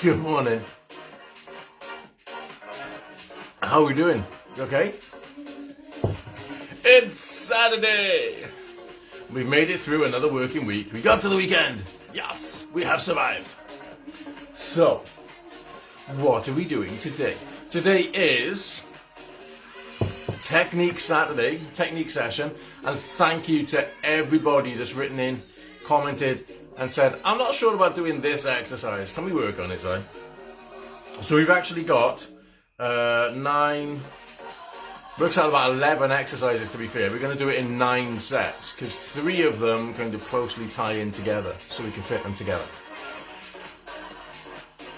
Good morning. How are we doing? You okay? It's Saturday. We've made it through another working week. We got to the weekend. Yes, we have survived. So, what are we doing today? Today is Technique Saturday, technique session, and thank you to everybody that's written in, commented, and said, I'm not sure about doing this exercise. Can we work on it, Si? So we've actually got 9, works out about 11 exercises to be fair. We're going to do it in 9 sets, because 3 of them kind of closely tie in together, so we can fit them together.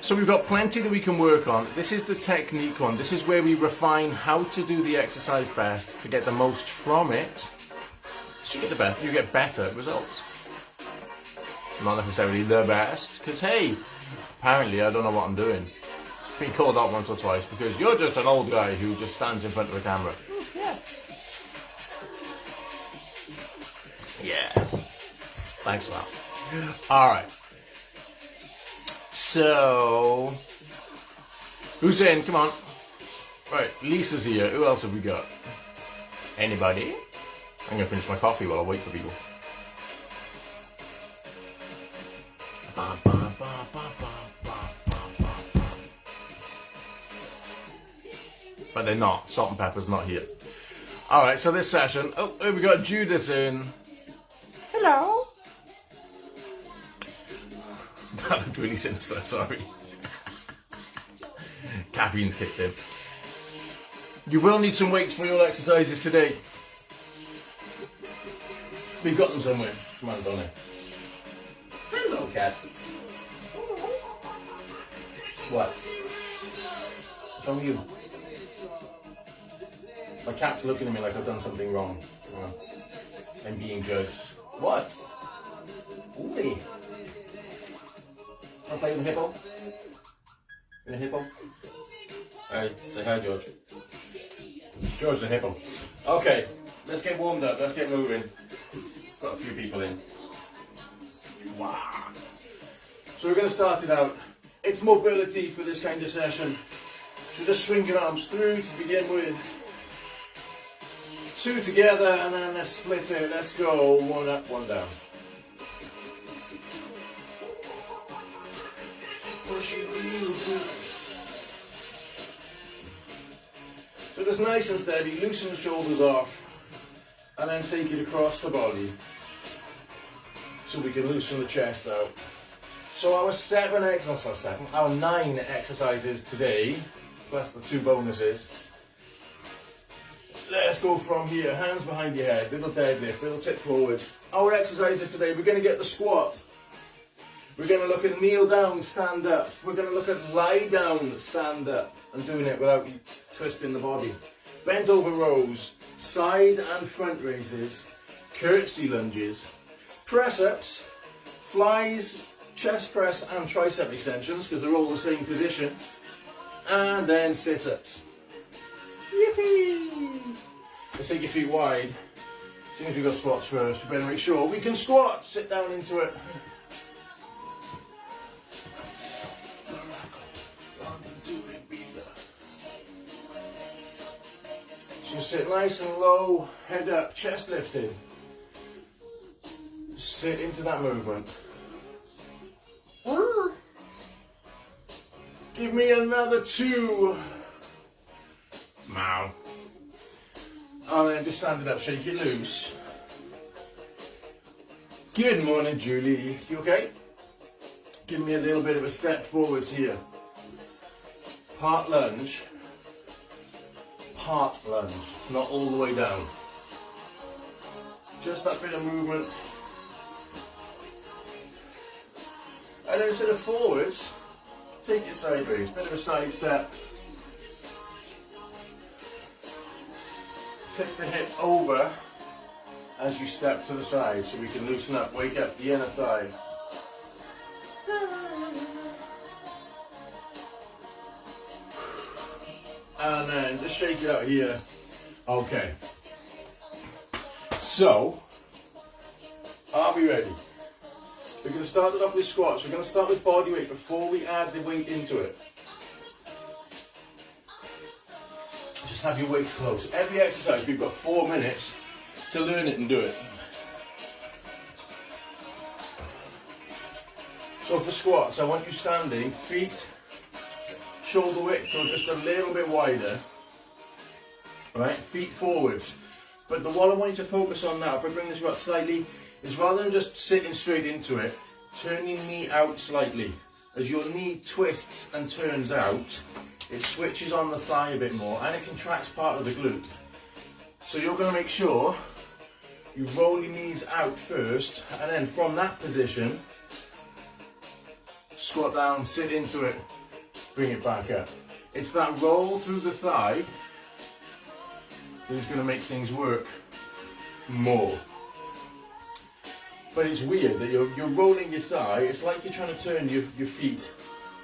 So we've got plenty that we can work on. This is the technique one. This is where we refine how to do the exercise best to get the most from it. So you get better results. Not necessarily the best, because hey, apparently I don't know what I'm doing. Been called out once or twice because you're just an old guy who just stands in front of a camera. Yeah. Yeah. Thanks a lot. Alright. So, who's in? Come on. Right, Lisa's here. Who else have we got? Anybody? I'm going to finish my coffee while I wait for people. But they're not. Salt and Pepper's not here. Alright, so this session... Oh, we got Judith in. Hello. That looked really sinister, sorry. Caffeine's kicked in. You will need some weights for your exercises today. We've got them somewhere. Come on, Donnie. Hello, cat. What? What's wrong with you? My cat's looking at me like I've done something wrong. I'm being judged. What? Ooh. Want to play with the hippo? In a hippo? Alright, say hi, George. George the hippo. Okay, let's get warmed up, let's get moving. Got a few people in. Wow. So we're going to start it out. It's mobility for this kind of session. So just swing your arms through to begin with. 2 together and then let's split it. Let's go 1 up, 1 down. Push it real good. So just nice and steady, loosen the shoulders off and then take it across the body so we can loosen the chest out. So our 9 exercises today, plus the 2 bonuses. Let's go from here, hands behind your head, little deadlift, little tip forwards. Our exercises today, we're going to get the squat. We're going to look at kneel down, stand up. We're going to look at lie down, stand up, and doing it without you twisting the body. Bent over rows, side and front raises, curtsy lunges, press ups, flies, chest press and tricep extensions, because they're all the same position, and then sit ups. Yippee! Let's take your feet wide. As soon as we go squats first, we better make sure we can squat. Sit down into it. So sit nice and low, head up, chest lifted. Sit into that movement. Give me another 2. Mow. And then just stand it up, shake it loose. Good morning, Julie. You okay? Give me a little bit of a step forwards here. Part lunge. Part lunge. Not all the way down. Just that bit of movement. And then instead of forwards, take it sideways. Bit of a side step. Tip the hip over as you step to the side so we can loosen up, wake up the inner thigh. And then just shake it out here. Okay. So, are we ready? We're going to start it off with squats. We're going to start with body weight before we add the weight into it. Just have your weights close. Every exercise, we've got 4 minutes to learn it and do it. So for squats, I want you standing, feet shoulder width or just a little bit wider. Right, feet forwards. But what I want you to focus on now, if I bring this up slightly, is rather than just sitting straight into it, turn your knee out slightly. As your knee twists and turns out, it switches on the thigh a bit more and it contracts part of the glute. So you're going to make sure you roll your knees out first, and then from that position, squat down, sit into it, bring it back up. It's that roll through the thigh that is going to make things work more. But it's weird that you're rolling your thigh. It's like you're trying to turn your feet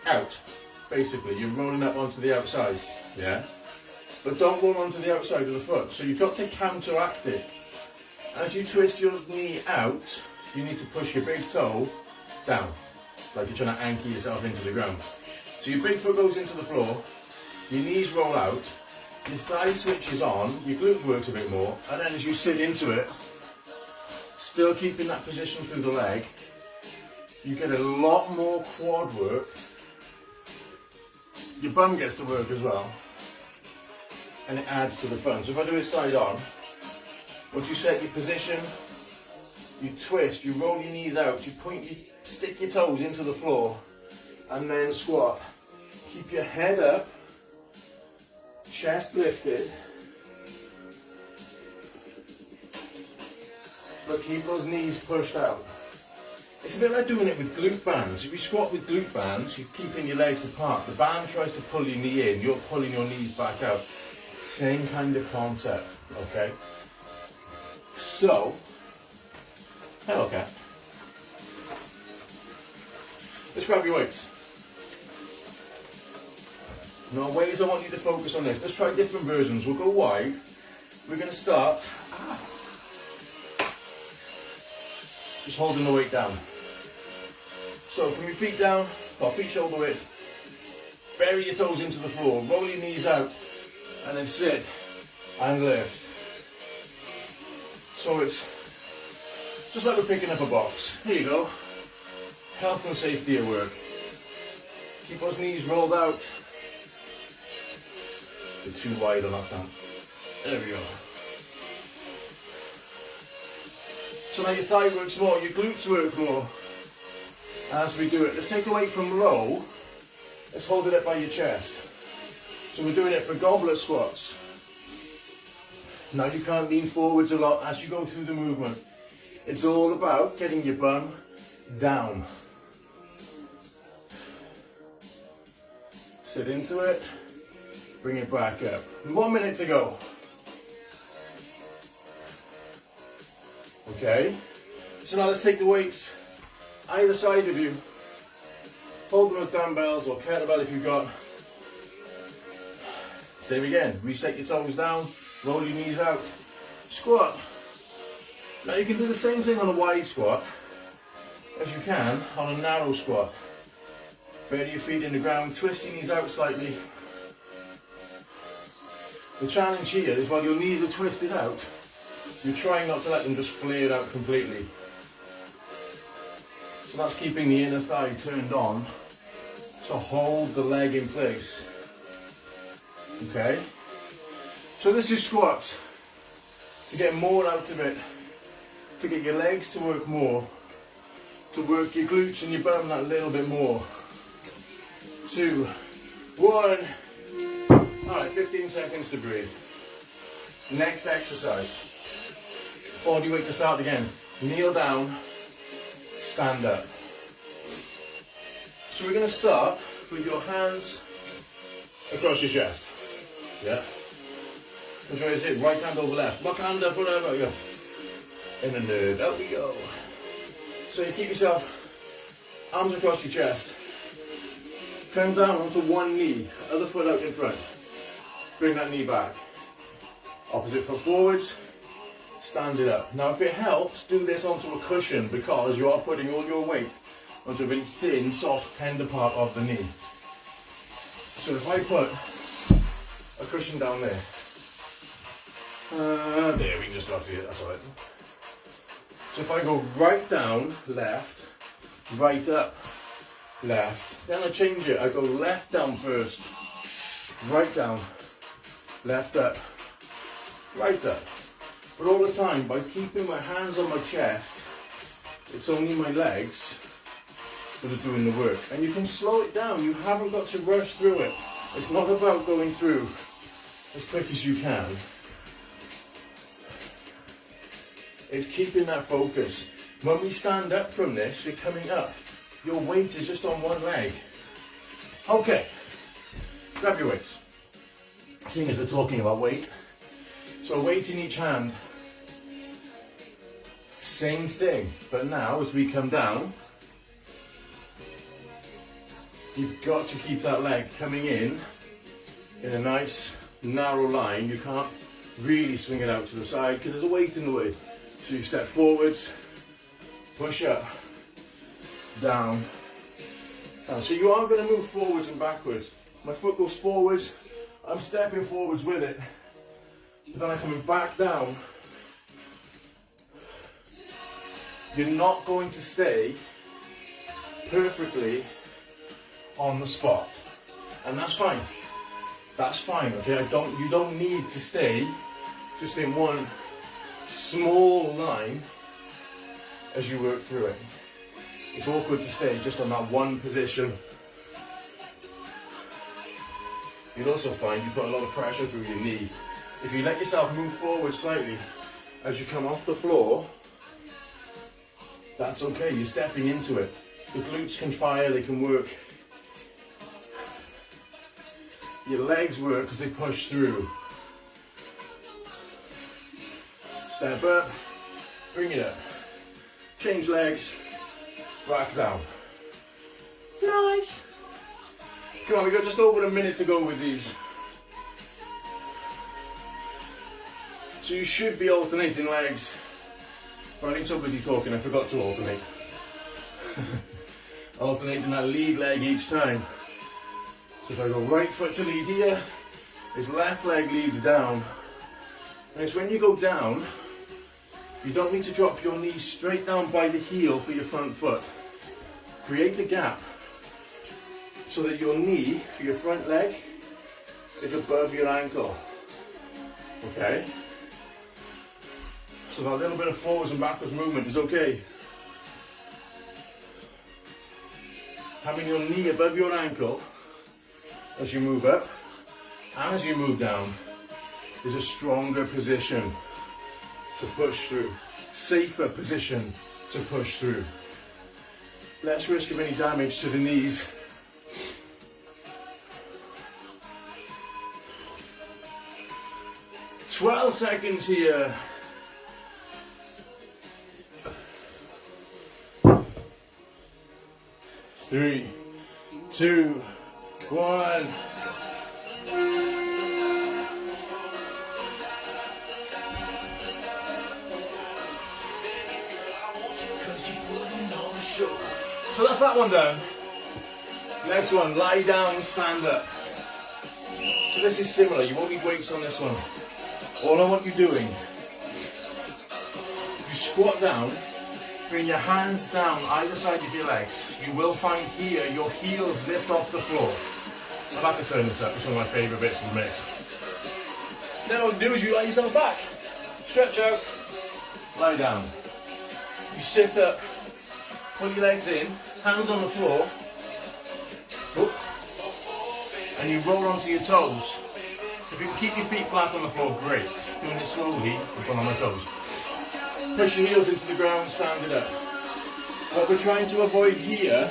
out. Basically, you're rolling up onto the outside, yeah? But don't roll onto the outside of the foot. So you've got to counteract it. As you twist your knee out, you need to push your big toe down, like you're trying to anchor yourself into the ground. So your big foot goes into the floor, your knees roll out, your thigh switches on, your glute works a bit more, and then as you sit into it, still keeping that position through the leg, you get a lot more quad work. Your bum gets to work as well, and it adds to the fun. So if I do it side on, once you set your position, you twist, you roll your knees out, you stick your toes into the floor, and then squat. Keep your head up, chest lifted, but keep those knees pushed out. It's a bit like doing it with glute bands. If you squat with glute bands, you're keeping your legs apart. The band tries to pull your knee in, you're pulling your knees back out. Same kind of concept, okay? So, hello cat. Let's grab your weights. Now, ways I want you to focus on this. Let's try different versions. We'll go wide. We're going to start just holding the weight down. So from your feet down, or feet shoulder width, bury your toes into the floor, roll your knees out, and then sit and lift. So it's just like we're picking up a box. Here you go. Health and safety at work. Keep those knees rolled out. They're too wide on that stance. There we go. So now your thigh works more, your glutes work more as we do it. Let's take the weight from low. Let's hold it up by your chest. So we're doing it for goblet squats. Now you can't lean forwards a lot as you go through the movement. It's all about getting your bum down. Sit into it, bring it back up. 1 minute to go. Okay, so now let's take the weights either side of you. Hold them as dumbbells or kettlebell if you've got. Same again, reset your toes down, roll your knees out, squat. Now you can do the same thing on a wide squat as you can on a narrow squat. Bury your feet in the ground, twist your knees out slightly. The challenge here is while your knees are twisted out, you're trying not to let them just flare out completely. So that's keeping the inner thigh turned on to hold the leg in place. Okay? So this is squats. To get more out of it, to get your legs to work more, to work your glutes and your bum that little bit more. 2, 1. Alright, 15 seconds to breathe. Next exercise. Body weight to start again. Kneel down, stand up. So we're going to start with your hands across your chest. Yeah? Control your hip, right hand over left. Lock hand up, whatever. Go. In and nerd. Out we go. So you keep yourself arms across your chest. Come down onto one knee, other foot out in front. Bring that knee back. Opposite foot forwards. Stand it up. Now if it helps, do this onto a cushion because you are putting all your weight onto a really thin, soft, tender part of the knee. So if I put a cushion down there, there, we can just about see it, that's alright. So if I go right down, left, right up, left, then I change it, I go left down first, right down, left up, right up. But all the time, by keeping my hands on my chest, it's only my legs that are doing the work. And you can slow it down, you haven't got to rush through it. It's not about going through as quick as you can. It's keeping that focus. When we stand up from this, you're coming up. Your weight is just on one leg. Okay, grab your weights. Seeing as we're talking about weight. So weight in each hand. Same thing, but now as we come down, you've got to keep that leg coming in a nice narrow line. You can't really swing it out to the side because there's a weight in the way. So you step forwards, push up, down. So you are going to move forwards and backwards. My foot goes forwards, I'm stepping forwards with it, but then I'm coming back down. You're not going to stay perfectly on the spot, and that's fine. That's fine, okay? You don't need to stay just in one small line as you work through it. It's awkward to stay just on that one position. You'll also find you put a lot of pressure through your knee. If you let yourself move forward slightly as you come off the floor, that's okay, you're stepping into it. The glutes can fire, they can work. Your legs work because they push through. Step up, bring it up. Change legs, back down. Nice. Come on, we've got just over a minute to go with these. So you should be alternating legs. But I've been so busy talking, I forgot to alternate. Alternating that lead leg each time. So if I go right foot to lead here, his left leg leads down. And it's when you go down, you don't need to drop your knees straight down by the heel for your front foot. Create a gap so that your knee for your front leg is above your ankle. Okay? So that little bit of forwards and backwards movement is okay. Having your knee above your ankle as you move up and as you move down is a stronger position to push through, safer position to push through. Less risk of any damage to the knees. "12 seconds here." Three, two, one. So that's that one done. Next one, lie down, stand up. So this is similar, you won't need weights on this one. All I want you doing, you squat down, bring your hands down either side of your legs. You will find here your heels lift off the floor. I'll have to turn this up, it's one of my favourite bits of the mix. Then what you do is you lie yourself back, stretch out, lie down. You sit up, pull your legs in, hands on the floor, and you roll onto your toes. If you can keep your feet flat on the floor, great. Doing it slowly, I'm on my toes. Push your heels into the ground, stand it up. What we're trying to avoid here,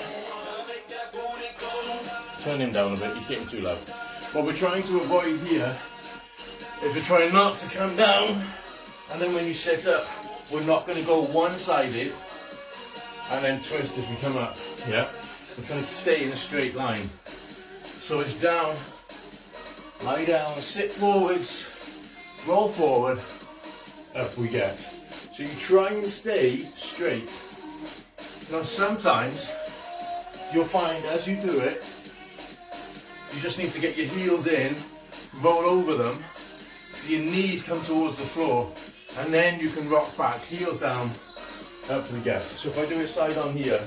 turn him down a bit, he's getting too loud. What we're trying to avoid here is we're trying not to come down, and then when you sit up, we're not going to go one-sided and then twist as we come up. Yeah, we're trying to stay in a straight line. So it's down, lie down, sit forwards, roll forward, up we get. So you try and stay straight. Now sometimes you'll find as you do it, you just need to get your heels in, roll over them, so your knees come towards the floor, and then you can rock back, heels down, up we get. So if I do it side on here,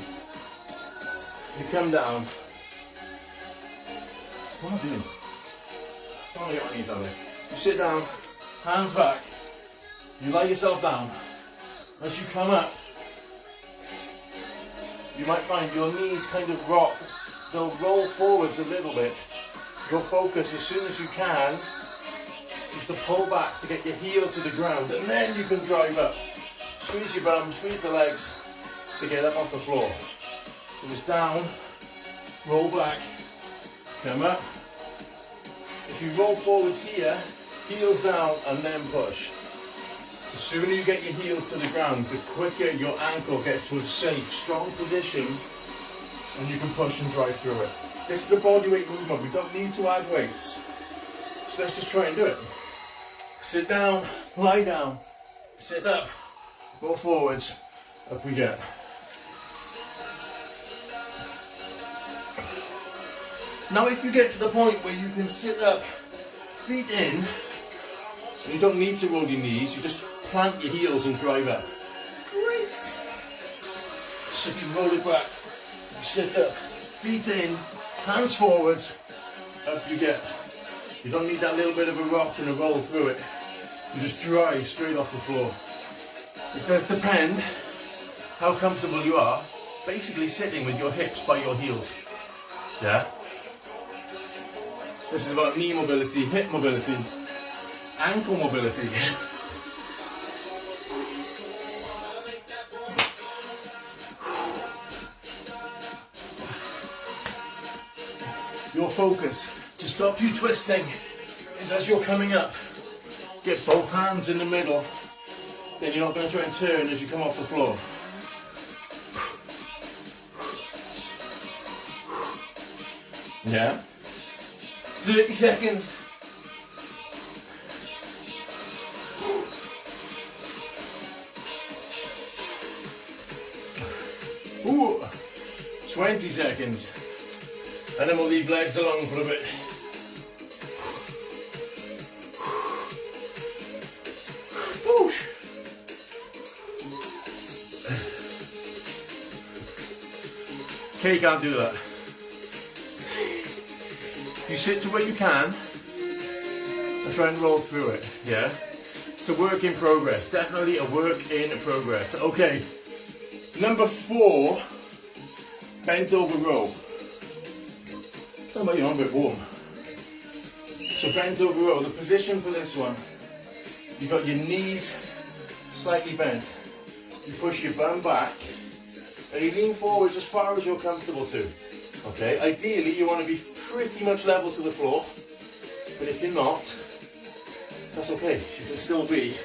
you come down. What am I doing? Trying to get my knees down there. You sit down, hands back, you lay yourself down. As you come up, you might find your knees kind of rock, they'll roll forwards a little bit. Your focus as soon as you can is to pull back to get your heel to the ground, and then you can drive up. Squeeze your bum, squeeze the legs to get up off the floor. So it's down, roll back, come up. If you roll forwards here, heels down and then push. The sooner you get your heels to the ground, the quicker your ankle gets to a safe, strong position, and you can push and drive through it. This is a bodyweight movement, we don't need to add weights. So let's just try and do it. Sit down, lie down, sit up, go forwards, up we get. Now if you get to the point where you can sit up, feet in, and you don't need to roll your knees, you just plant your heels and drive up. Great! So you roll it back, you sit up, feet in, hands forwards, up you get. You don't need that little bit of a rock and a roll through it. You just drive straight off the floor. It does depend how comfortable you are, basically sitting with your hips by your heels. Yeah? This is about knee mobility, hip mobility, ankle mobility. Your focus to stop you twisting is as you're coming up. Get both hands in the middle, then you're not going to try and turn as you come off the floor. Yeah? 30 seconds. Ooh, 20 seconds. And then we'll leave legs alone for a bit. Whoosh. Okay, you can't do that. You sit to where you can and try and roll through it, yeah? It's a work in progress, definitely a work in progress. Okay, number 4, bent over row. Somebody on a bit warm. So bent over row, the position for this one, you've got your knees slightly bent. You push your bum back and you lean forwards as far as you're comfortable to. Okay, ideally you want to be pretty much level to the floor, but if you're not, that's okay. You can still be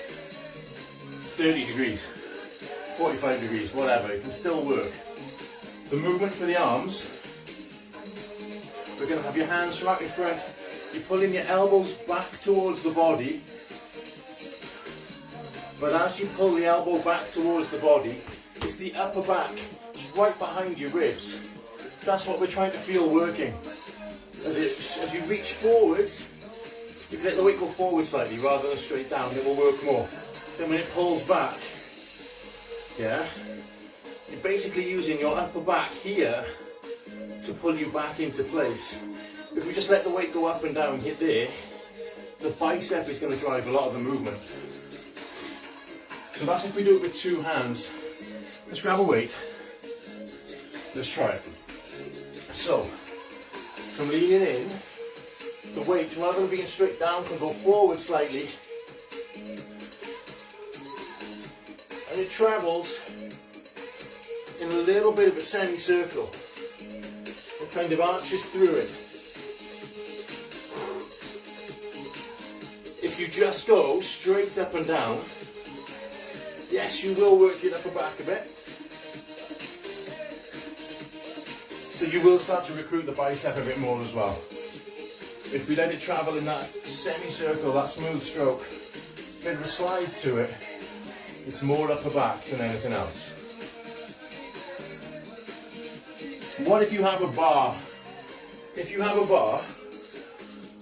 30 degrees, 45 degrees, whatever, it can still work. The movement for the arms, we're going to have your hands right in front, you're pulling your elbows back towards the body, but as you pull the elbow back towards the body, it's the upper back, it's right behind your ribs. That's what we're trying to feel working. As you reach forwards, you can let the weight go forward slightly rather than straight down, it will work more. Then when it pulls back, yeah, you're basically using your upper back here to pull you back into place. If we just let the weight go up and down, hit there, the bicep is going to drive a lot of the movement. So that's if we do it with 2 hands. Let's grab a weight. Let's try it. So, from leaning in, the weight, rather than being straight down, can go forward slightly. And it travels in a little bit of a semicircle. It kind of arches through it. If you just go straight up and down, yes, you will work your upper back a bit. So you will start to recruit the bicep a bit more as well. If we let it travel in that semicircle, that smooth stroke, bit of a slide to it, it's more upper back than anything else. What if you have a bar? If you have a bar,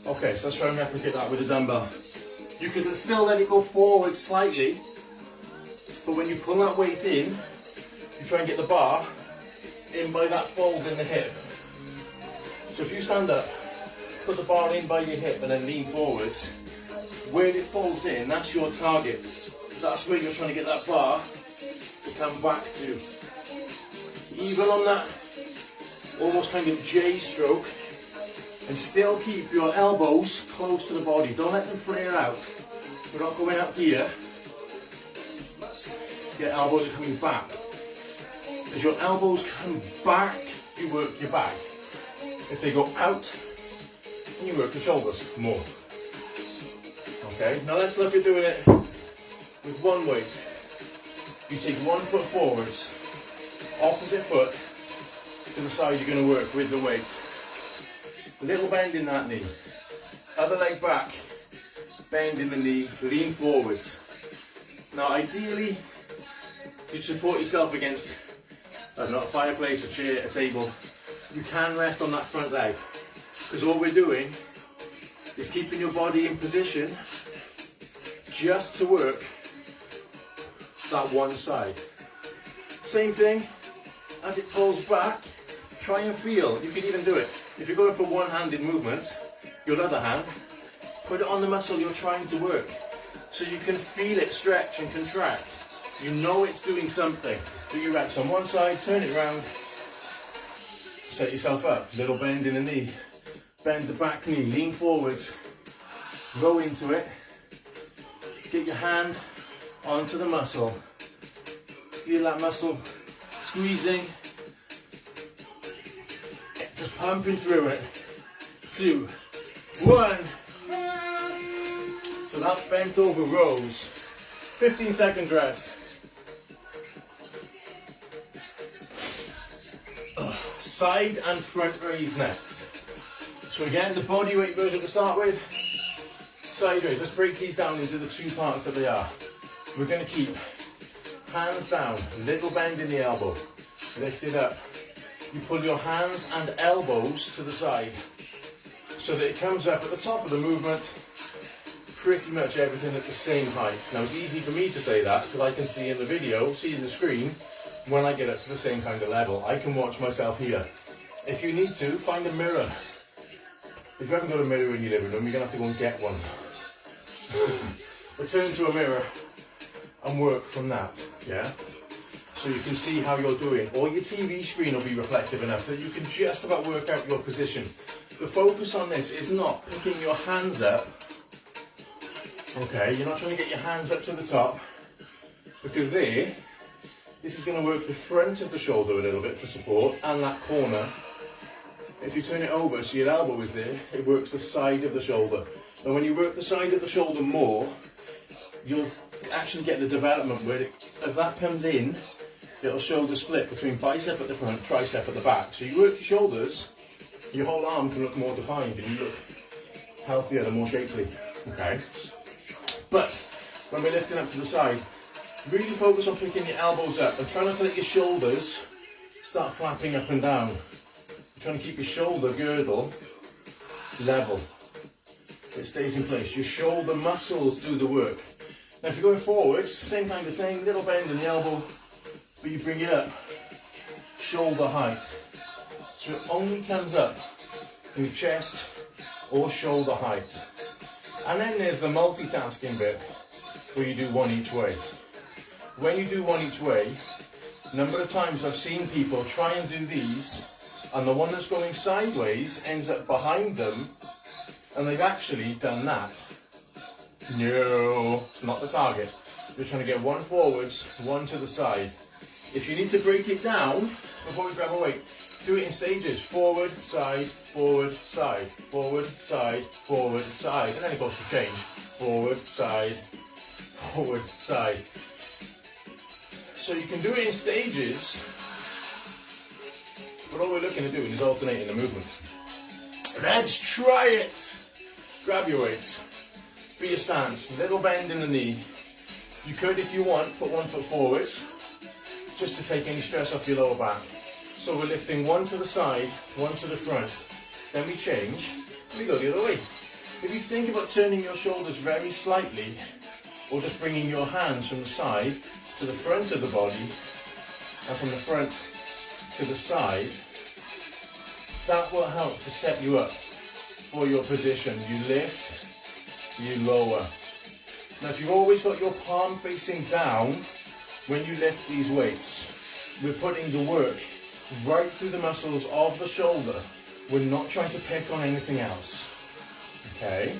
okay, so let's try and replicate that with a dumbbell. You could still let it go forward slightly, but when you pull that weight in, you try and get the bar in by that fold in the hip. So if you stand up, put the bar in by your hip and then lean forwards, where it folds in, that's your target. That's where you're trying to get that bar to come back to. Even on that almost kind of J stroke, and still keep your elbows close to the body. Don't let them flare out. We're not going up here. Your elbows are coming back. As your elbows come back, you work your back. If they go out, you work the shoulders more. Okay, now let's look at doing it with one weight. You take 1 foot forwards, opposite foot to the side you're going to work with the weight. Little bend in that knee. Other leg back, bend in the knee, lean forwards. Now ideally, you'd support yourself against a fireplace, a chair, a table. You can rest on that front leg, because all we're doing is keeping your body in position just to work that one side. Same thing, as it pulls back, try and feel. You can even do it. If you're going for one-handed movements, your other hand, put it on the muscle you're trying to work, so you can feel it stretch and contract. You know it's doing something. Do your reps on one side, turn it around, set yourself up. Little bend in the knee, bend the back knee, lean forwards, go into it, get your hand onto the muscle, feel that muscle squeezing, just pumping through it. 2, 1. So that's bent over rows. 15 seconds rest. Side and front raise next. So again, the body weight version to start with. Side raise. Let's break these down into the 2 parts that they are. We're going to keep hands down, little bend in the elbow. Lift it up. You pull your hands and elbows to the side so that it comes up at the top of the movement, pretty much everything at the same height. Now it's easy for me to say that because I can see in the video, see in the screen, when I get up to the same kind of level. I can watch myself here. If you need to, find a mirror. If you haven't got a mirror in your living room, you're going to have to go and get one. Return to a mirror and work from that, yeah? So you can see how you're doing. Or your TV screen will be reflective enough that you can just about work out your position. The focus on this is not picking your hands up. Okay, you're not trying to get your hands up to the top, because this is going to work the front of the shoulder a little bit for support and that corner. If you turn it over so your elbow is there, it works the side of the shoulder. And when you work the side of the shoulder more, you'll actually get the development where as that comes in, it'll show the split between bicep at the front, tricep at the back. So you work your shoulders, your whole arm can look more defined and you look healthier and more shapely. Okay? But when we're lifting up to the side, really focus on picking your elbows up and try not to let your shoulders start flapping up and down. You're trying to keep your shoulder girdle level. It stays in place. Your shoulder muscles do the work. Now if you're going forwards, same kind of thing, little bend in the elbow, but you bring it up, shoulder height. So it only comes up in your chest or shoulder height. And then there's the multitasking bit, where you do one each way. When you do one each way, a number of times I've seen people try and do these, and the one that's going sideways ends up behind them, and they've actually done that. No, it's not the target. You're trying to get one forwards, one to the side. If you need to break it down, before we grab a weight, do it in stages. Forward, side, forward, side, forward, side, forward, side. And then it goes to change. Forward, side, forward, side. So you can do it in stages, but all we're looking at doing is alternating the movements. Let's try it! Grab your weights. For your stance, little bend in the knee. You could, if you want, put 1 foot forwards, just to take any stress off your lower back. So we're lifting one to the side, one to the front. Then we change, and we go the other way. If you think about turning your shoulders very slightly, or just bringing your hands from the side to the front of the body, and from the front to the side, that will help to set you up for your position. You lift, you lower. Now if you've always got your palm facing down, when you lift these weights, we're putting the work right through the muscles of the shoulder. We're not trying to pick on anything else. Okay?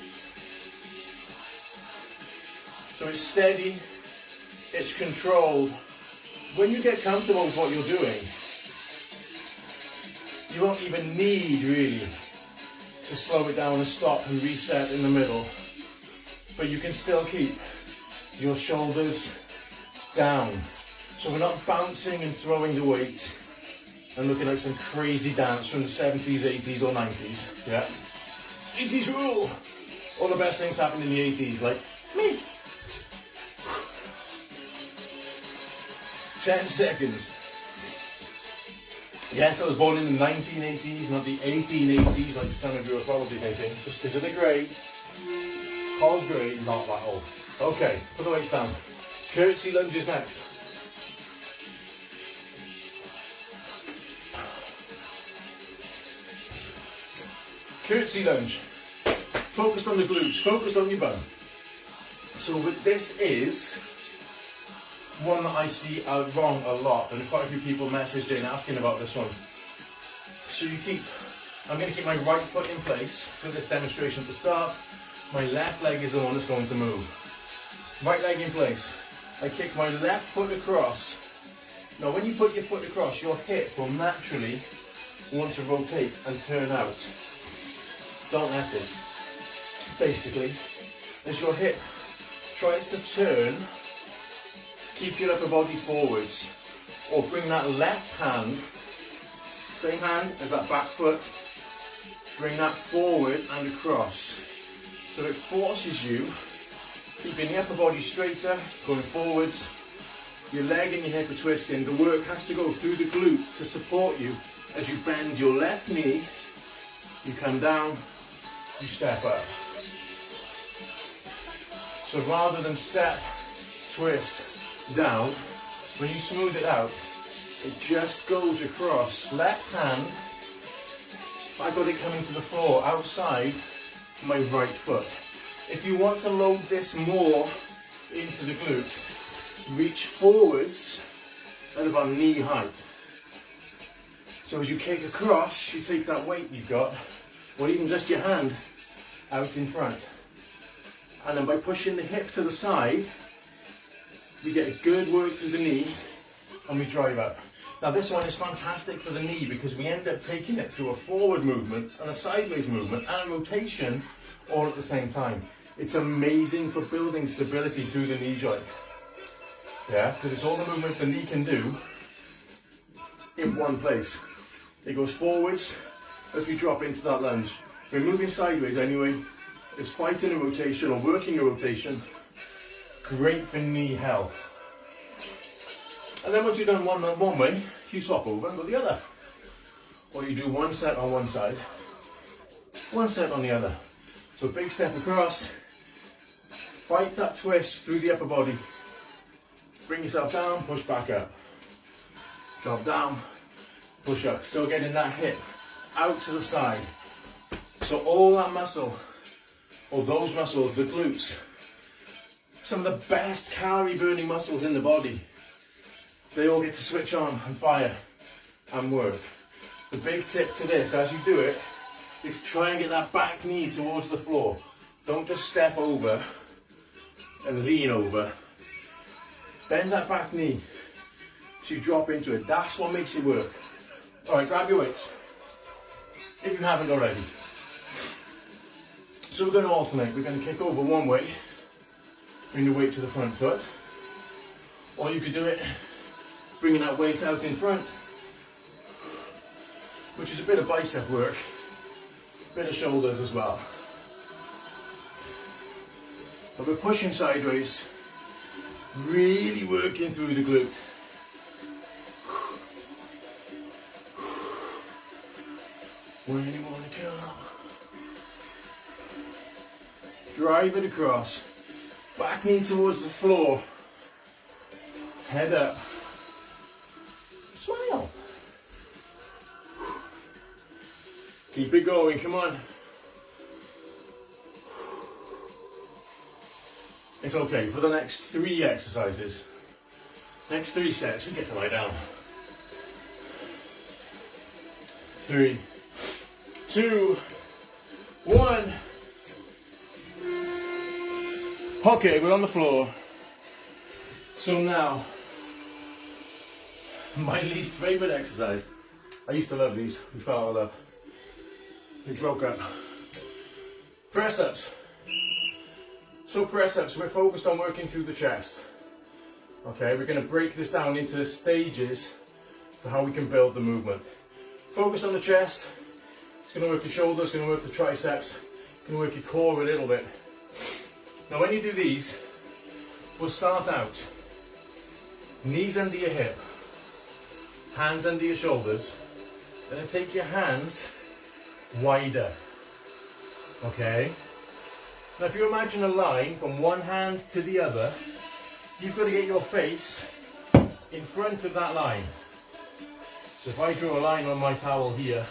So it's steady, it's controlled. When you get comfortable with what you're doing, you won't even need really to slow it down and stop and reset in the middle. But you can still keep your shoulders down. So we're not bouncing and throwing the weight and looking like some crazy dance from the 70s, 80s or 90s. Yeah. 80s rule! All the best things happened in the 80s, like me. 10 seconds. Yes, I was born in the 1980s, not the 1880s, like some of you are probably thinking. Just because of the grade. Cause grade, not that old. Okay, put the weights down. Curtsy lunges next. Curtsy lunge. Focused on the glutes, focused on your bum. So this is one that I see wrong a lot, and quite a few people messaged in asking about this one. So I'm going to keep my right foot in place for this demonstration to start. My left leg is the one that's going to move. Right leg in place. I kick my left foot across. Now when you put your foot across, your hip will naturally want to rotate and turn out. Don't let it. Basically, as your hip tries to turn, keep your upper body forwards, or bring that left hand, same hand as that back foot, bring that forward and across. So it forces you, keeping the upper body straighter, going forwards, your leg and your hip are twisting. The work has to go through the glute to support you as you bend your left knee, you come down, you step up. So rather than step, twist, down, when you smooth it out, it just goes across. Left hand, I got it coming to the floor outside my right foot. If you want to load this more into the glute, reach forwards at about knee height. So as you kick across, you take that weight you've got, or even just your hand, out in front. And then by pushing the hip to the side, we get a good work through the knee and we drive up. Now this one is fantastic for the knee because we end up taking it through a forward movement and a sideways movement and a rotation all at the same time. It's amazing for building stability through the knee joint. Yeah, because it's all the movements the knee can do in one place. It goes forwards as we drop into that lunge. We're moving sideways anyway. It's fighting a rotation or working a rotation. Great for knee health. And then once you've done one way, you swap over and go the other. Or you do one set on one side, one set on the other. So big step across, fight that twist through the upper body. Bring yourself down, push back up. Drop down, push up. Still getting that hip out to the side. So all that muscle, or those muscles, the glutes, some of the best calorie burning muscles in the body, they all get to switch on and fire and work. The big tip to this, as you do it, is try and get that back knee towards the floor. Don't just step over and lean over. Bend that back knee so you drop into it. That's what makes it work. All right, grab your weights if you haven't already. So we're going to alternate. We're going to kick over one way, bring the weight to the front foot, or you could do it bringing that weight out in front, which is a bit of bicep work, a bit of shoulders as well. But we're pushing sideways, really working through the glute. When you want to come. Drive it across. Back knee towards the floor. Head up. Smile. Keep it going, come on. It's okay, for the next 3 exercises, next 3 sets, we get to lie down. 3, 2, 1. Okay, we're on the floor. So now, my least favourite exercise. I used to love these, we fell out of love. We broke up. Press-ups. So press-ups, we're focused on working through the chest. Okay, we're going to break this down into stages for how we can build the movement. Focus on the chest. It's going to work your shoulders, it's going to work the triceps, it's going to work your core a little bit. Now when you do these, we'll start out knees under your hip, hands under your shoulders, and then take your hands wider. Okay? Now if you imagine a line from one hand to the other, you've got to get your face in front of that line. So if I draw a line on my towel here,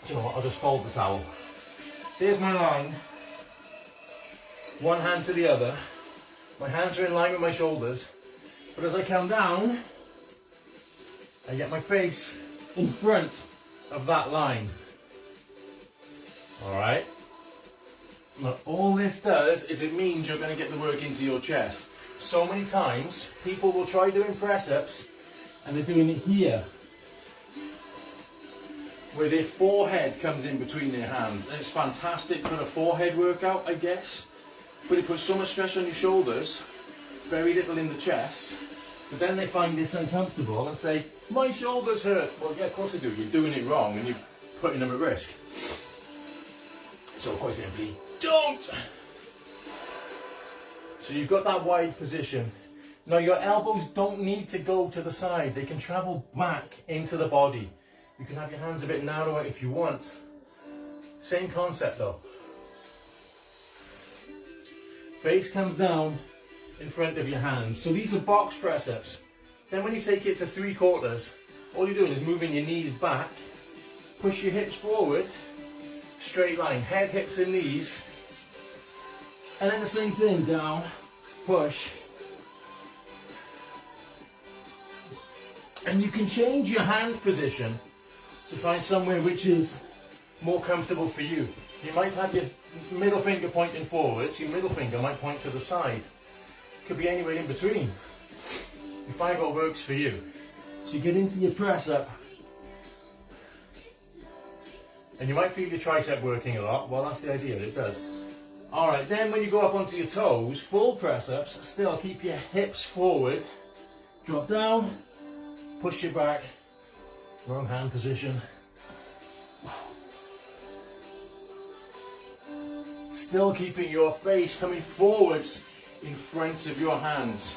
do you know what, I'll just fold the towel. There's my line, one hand to the other, my hands are in line with my shoulders, but as I come down, I get my face in front of that line. Alright? Now all this does is it means you're going to get the work into your chest. So many times people will try doing press-ups and they're doing it here, where their forehead comes in between their hands. And it's fantastic for a forehead workout, I guess, but it puts so much stress on your shoulders, very little in the chest, but then they find this uncomfortable and say, my shoulders hurt. Well, yeah, of course they do. You're doing it wrong and you're putting them at risk. So quite simply, don't! So you've got that wide position. Now your elbows don't need to go to the side. They can travel back into the body. You can have your hands a bit narrower if you want. Same concept though. Face comes down in front of your hands. So these are box press-ups. Then when you take it to 3/4, all you're doing is moving your knees back, push your hips forward, straight line, head, hips and knees, and then the same thing, down, push. And you can change your hand position to find somewhere which is more comfortable for you. You might have your middle finger pointing forwards, your middle finger might point to the side. Could be anywhere in between. You find what works for you. So you get into your press up, and you might feel your tricep working a lot. Well, that's the idea, it does. Alright, then when you go up onto your toes, full press ups, still keep your hips forward, drop down, push your back, wrong hand position. Still keeping your face coming forwards in front of your hands.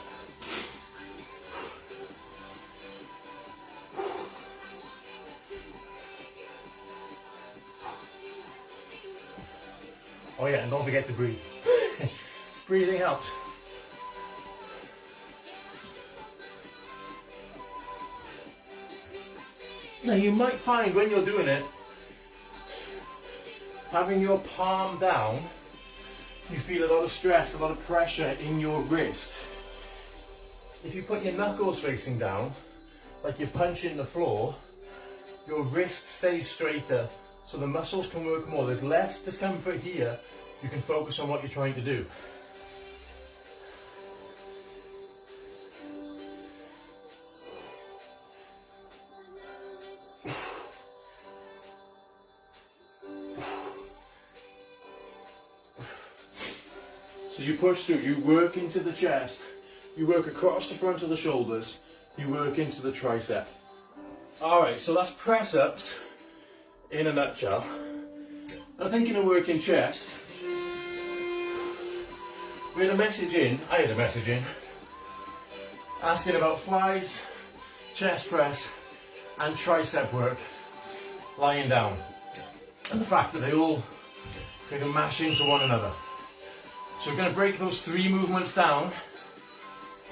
Oh yeah, and don't forget to breathe. Breathing helps. Now you might find when you're doing it, having your palm down, you feel a lot of stress, a lot of pressure in your wrist. If you put your knuckles facing down, like you're punching the floor, your wrist stays straighter, so the muscles can work more. There's less discomfort here. You can focus on what you're trying to do. So you push through, you work into the chest, you work across the front of the shoulders, you work into the tricep. Alright, so that's press ups in a nutshell. Now thinking of working chest, we had a message in, I had a message in, asking about flies, chest press and tricep work. lying down, and the fact that they all kind of mash into one another. So we're going to break those 3 movements down,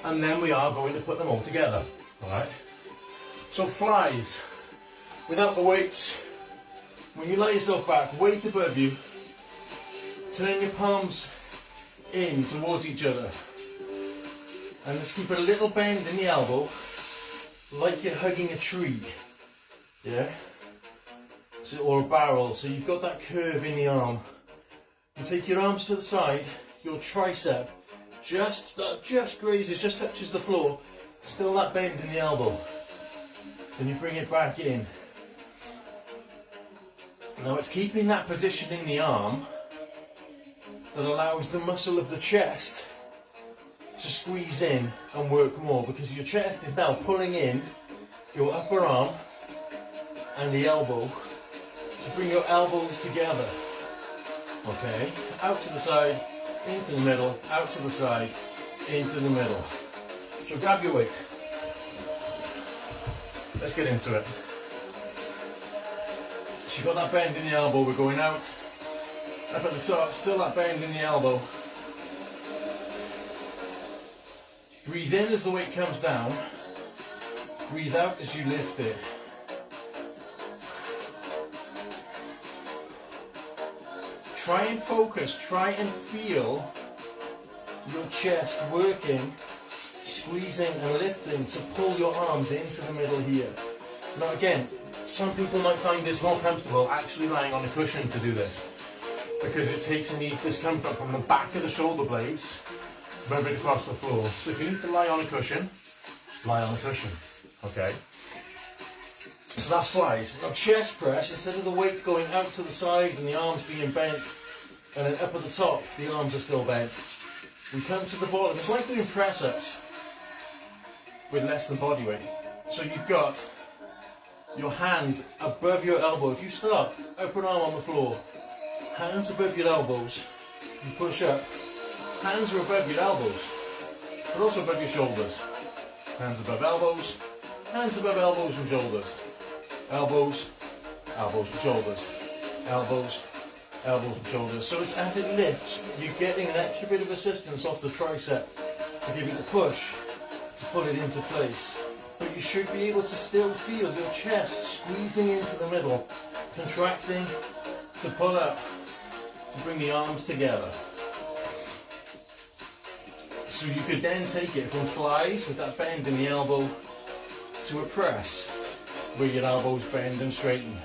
and then we are going to put them all together. Alright? So flies, without the weights. When you lie yourself back, weight above you, turn your palms in towards each other. And let's keep a little bend in the elbow, like you're hugging a tree. Yeah? So, or a barrel, so you've got that curve in the arm. You take your arms to the side, your tricep just grazes, just touches the floor, still that bend in the elbow. Then you bring it back in. Now it's keeping that position in the arm that allows the muscle of the chest to squeeze in and work more, because your chest is now pulling in your upper arm and the elbow to bring your elbows together. Okay, out to the side, into the middle, out to the side, into the middle. So grab your weight. Let's get into it. So you've got that bend in the elbow, we're going out. Up at the top, still that bend in the elbow. Breathe in as the weight comes down. Breathe out as you lift it. Try and focus, try and feel your chest working, squeezing and lifting to pull your arms into the middle here. Now again, some people might find this more comfortable actually lying on a cushion to do this, because it takes any discomfort from the back of the shoulder blades, rub it across the floor. So if you need to lie on a cushion, lie on a cushion, okay? So that's flies. Now chest press, instead of the weight going out to the side and the arms being bent, and then up at the top, the arms are still bent, we come to the bottom. It's like doing press-ups with less than body weight. So you've got your hand above your elbow. If you start, upper arm on the floor, hands above your elbows, you push up, hands are above your elbows, but also above your shoulders. Hands above elbows and shoulders. Elbows, elbows and shoulders. Elbows, elbows and shoulders. So it's as it lifts, you're getting an extra bit of assistance off the tricep to give it a push, to pull it into place. But you should be able to still feel your chest squeezing into the middle, contracting to pull up, to bring the arms together. So you could then take it from flies with that bend in the elbow to a press where your elbows bend and straighten.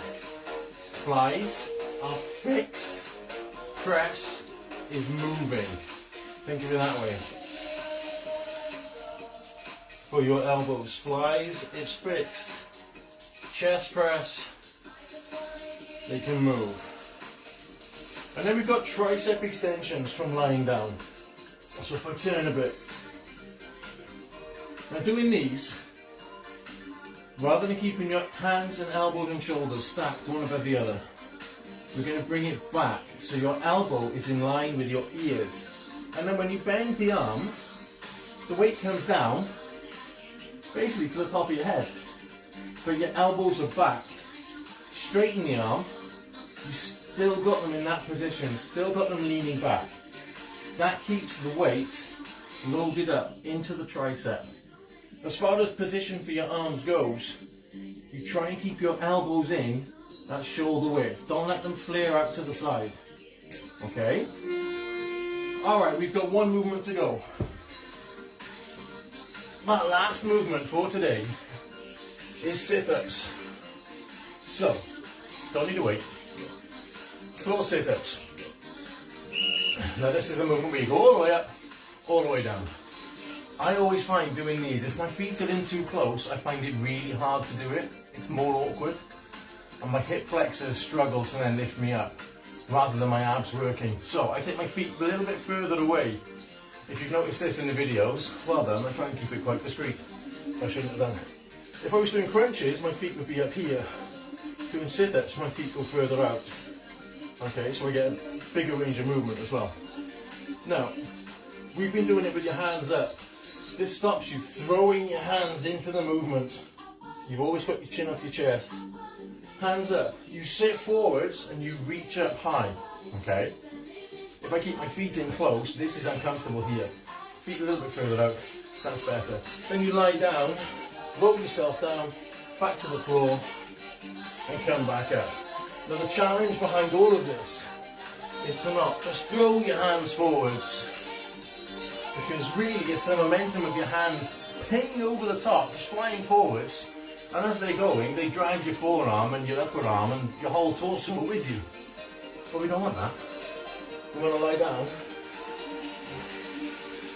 Flies are fixed, press is moving. Think of it that way. For your elbows, flies, it's fixed. Chest press, they can move. And then we've got tricep extensions from lying down. So if I turn a bit. Now doing these, rather than keeping your hands and elbows and shoulders stacked one above the other, we're going to bring it back so your elbow is in line with your ears. And then when you bend the arm, the weight comes down, basically to the top of your head. But your elbows are back. Straighten the arm, you still got them in that position, still got them leaning back. That keeps the weight loaded up into the tricep. As far as position for your arms goes, you try and keep your elbows in that shoulder width. Don't let them flare out to the side. Okay? Alright, we've got one movement to go. My last movement for today is sit-ups. So, don't need to wait. Floor sit-ups. Now this is the movement where you go all the way up, all the way down. I always find doing these, if my feet are in too close, I find it really hard to do it. It's more awkward. And my hip flexors struggle to then lift me up, rather than my abs working. So I take my feet a little bit further away. If you've noticed this in the videos, well done, I try and keep it quite discreet. I shouldn't have done. If I was doing crunches, my feet would be up here. Doing sit-ups, my feet go further out. Okay, so I get a bigger range of movement as well. Now, we've been doing it with your hands up. This stops you throwing your hands into the movement. You've always got your chin off your chest. hands up. You sit forwards and you reach up high, okay? If I keep my feet in close, this is uncomfortable here. Feet a little bit further out, that's better. Then you lie down, roll yourself down, back to the floor, and come back up. Now the challenge behind all of this is to not just throw your hands forwards, because really it's the momentum of your hands pinging over the top, just flying forwards, and as they're going, they drag your forearm and your upper arm and your whole torso with you. But we don't want that. We want to lie down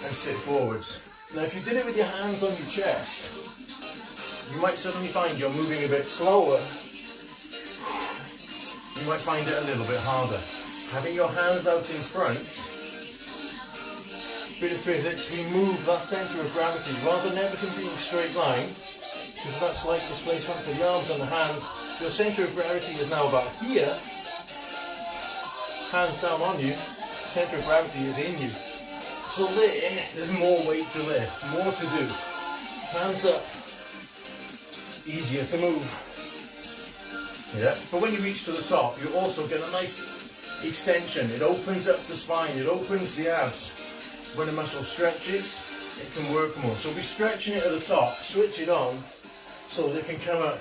and sit forwards. Now if you did it with your hands on your chest, you might suddenly find you're moving a bit slower. You might find it a little bit harder. Having your hands out in front, bit of physics, we move that centre of gravity rather than everything being a straight line, because that slight displacement for the arms and the hand. Your centre of gravity is now about here. Hands down on you, centre of gravity is in you. So there's more weight to lift, more to do. Hands up, easier to move. Yeah, but when you reach to the top, you also get a nice extension. It opens up the spine, it opens the abs. When the muscle stretches, it can work more. So we're stretching it at the top, switch it on, so that it can come up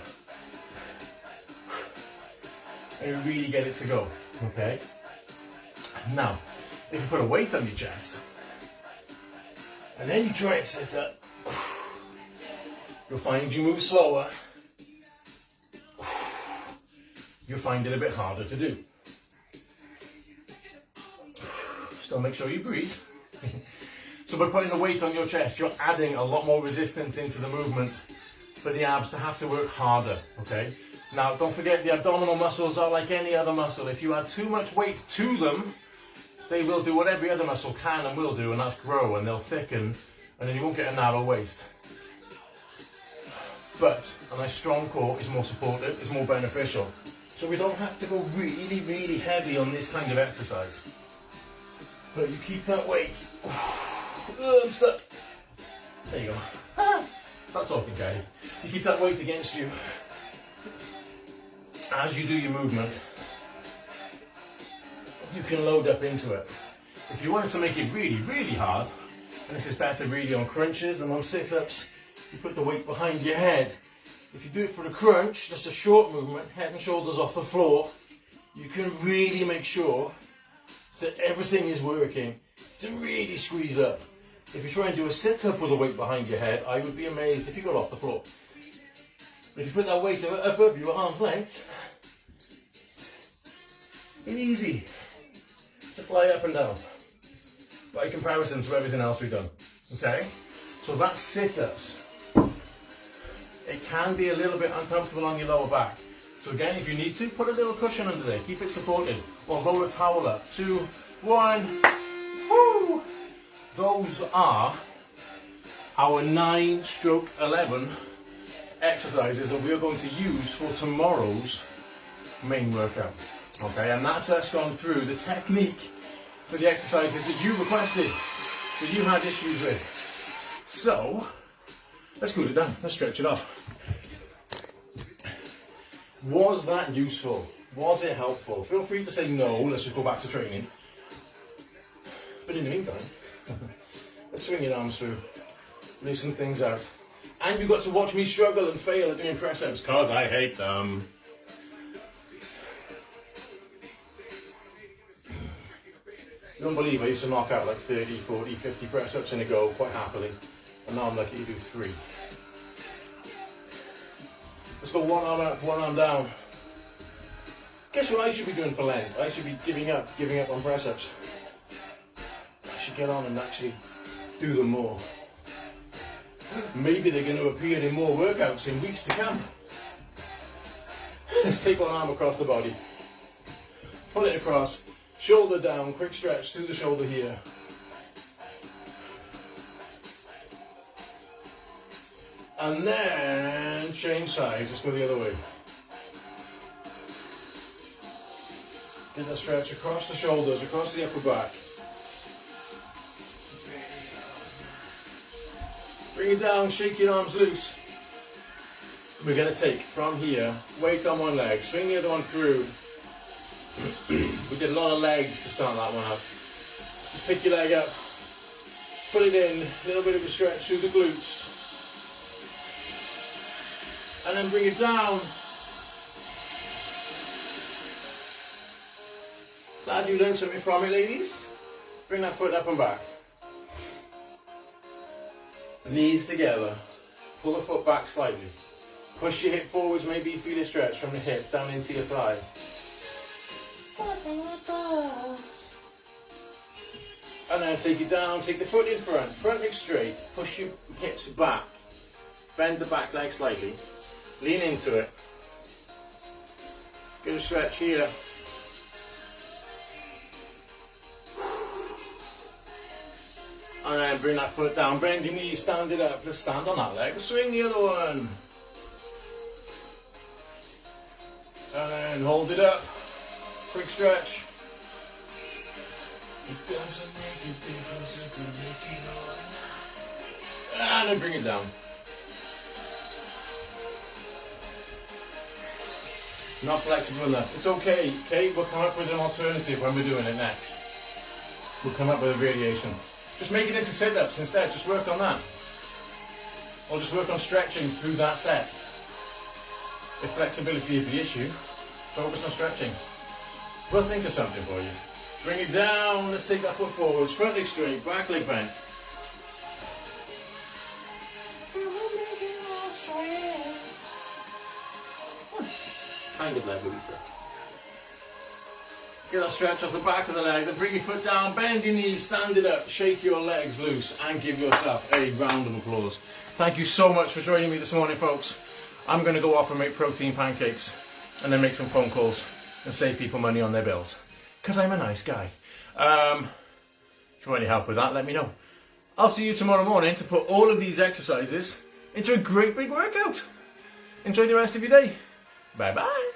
and really get it to go, okay? Now, if you put a weight on your chest, and then you try and sit up, you'll find you move slower. You'll find it a bit harder to do. Still make sure you breathe. So by putting the weight on your chest, you're adding a lot more resistance into the movement for the abs to have to work harder, okay? Now, don't forget the abdominal muscles are like any other muscle. If you add too much weight to them, they will do what every other muscle can and will do, and that's grow, and they'll thicken, and then you won't get a narrow waist. But a nice strong core is more supportive, is more beneficial. So we don't have to go really, really heavy on this kind of exercise. But you keep that weight. I'm stuck. There you go. Stop talking, Gary. You keep that weight against you as you do your movement. You can load up into it. If you wanted to make it really, really hard, and this is better really on crunches than on sit-ups, you put the weight behind your head. If you do it for the crunch, just a short movement, head and shoulders off the floor, you can really make sure that everything is working to really squeeze up. If you try and do a sit-up with a weight behind your head, I would be amazed if you got off the floor. But if you put that weight above you at arm's length, it's easy to fly up and down by comparison to everything else we've done. Okay? So that's sit-ups. It can be a little bit uncomfortable on your lower back. So again, if you need to, put a little cushion under there, keep it supported, or roll a towel up. 2, 1, woo! Those are our 9/11 exercises that we are going to use for tomorrow's main workout. Okay, and that's us gone through the technique for the exercises that you requested, that you had issues with. So, let's cool it down, let's stretch it off. Was that useful? Was it helpful? Feel free to say no, let's just go back to training. But in the meantime, let's swing your arms through, loosen things out. And you got to watch me struggle and fail at doing press-ups, because I hate them. You don't believe I used to knock out like 30, 40, 50 press-ups in a go quite happily. And now I'm lucky to do 3. Let's go one arm up, one arm down. Guess what I should be doing for Lent? I should be giving up on press-ups. I should get on and actually do them more. Maybe they're going to appear in more workouts in weeks to come. Let's take one arm across the body. Pull it across, shoulder down, quick stretch through the shoulder here. And then change sides, just go the other way. Get that stretch across the shoulders, across the upper back. Bring it down, shake your arms loose. We're going to take from here, weight on one leg, swing the other one through. We did a lot of legs to start that one out. Just pick your leg up, put it in, a little bit of a stretch through the glutes. And then bring it down. Glad you learned something from it, ladies. Bring that foot up and back. Knees together. Pull the foot back slightly. Push your hip forwards, maybe you feel a stretch from the hip down into your thigh. And then take it down, take the foot in front leg straight, push your hips back, bend the back leg slightly, lean into it, get a stretch here. And then bring that foot down, bend your knees, stand it up, let's stand on that leg, swing the other one. And then hold it up, quick stretch. It doesn't make a difference if we make it or not. And then bring it down. Not flexible enough. It's okay, okay? We'll come up with an alternative when we're doing it next. We'll come up with a variation. Just make it into sit-ups instead, just work on that. Or just work on stretching through that set. If flexibility is the issue, focus on stretching. We'll think of something for you. Bring it down, let's take that foot forwards, front leg straight, back leg bent. Kind of leg release there. Get that stretch off the back of the leg, then bring your foot down, bend your knees, stand it up, shake your legs loose, and give yourself a round of applause. Thank you so much for joining me this morning, folks. I'm going to go off and make protein pancakes, and then make some phone calls, and save people money on their bills. Because I'm a nice guy. If you want any help with that, let me know. I'll see you tomorrow morning to put all of these exercises into a great big workout. Enjoy the rest of your day. Bye bye.